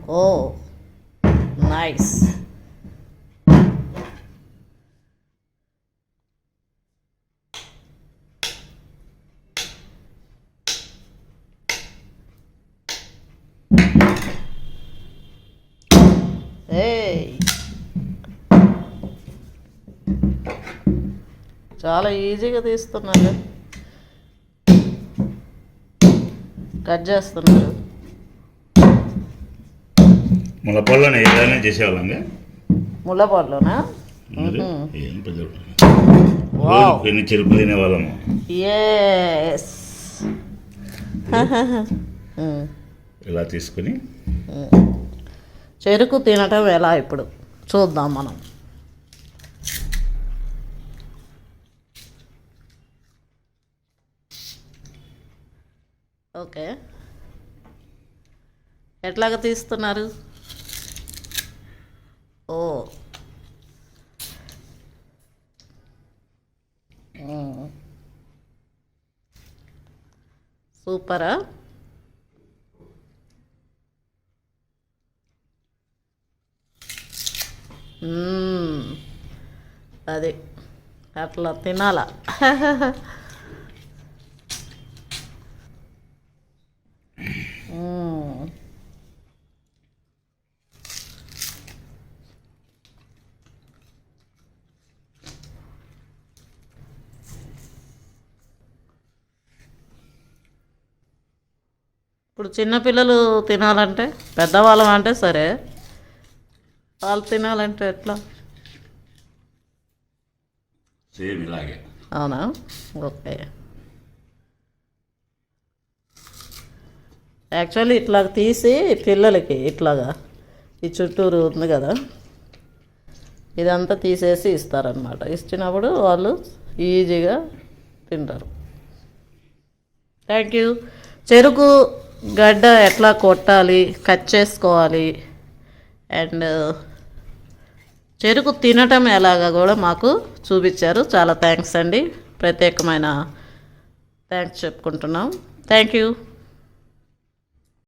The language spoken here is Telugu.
ఓ నైస్. చాలా ఈజీగా తీస్తున్నారు, కట్ చేస్తున్నారు. ముళ్ళపాడులోనే ఏదైనా చేసేవాళ్ళంగా. ముళ్ళపాడులోనా? ఎన్ని చెరుకు తినేవాళ్ళము. ఎస్. ఇలా తీసుకుని చెరుకు తినటం ఎలా ఇప్పుడు చూద్దాం మనం. ఓకే, ఎట్లాగ తీస్తున్నారు? ఓ సూపరా. అది అట్లా తినాలా. ఇప్పుడు చిన్నపిల్లలు తినాలంటే, పెద్దవాళ్ళం అంటే సరే, వాళ్ళు తినాలంటే ఎట్లా? సేమ్ ఇలాగే. అవునా? ఓకే. యాక్చువల్లీ ఇట్లా తీసి పిల్లలకి ఇట్లాగా ఈ చుట్టూరు ఉంది కదా, ఇదంతా తీసేసి ఇస్తారనమాట. ఇచ్చినప్పుడు వాళ్ళు ఈజీగా తింటారు. Thank you. చెరుకు గడ్డ ఎట్లా కొట్టాలి, కట్ చేసుకోవాలి, అండ్ చెరుకు తినటం ఎలాగా కూడా మాకు చూపించారు. చాలా థ్యాంక్స్ అండి, ప్రత్యేకమైన థ్యాంక్స్ చెప్పుకుంటున్నాం. Thank you.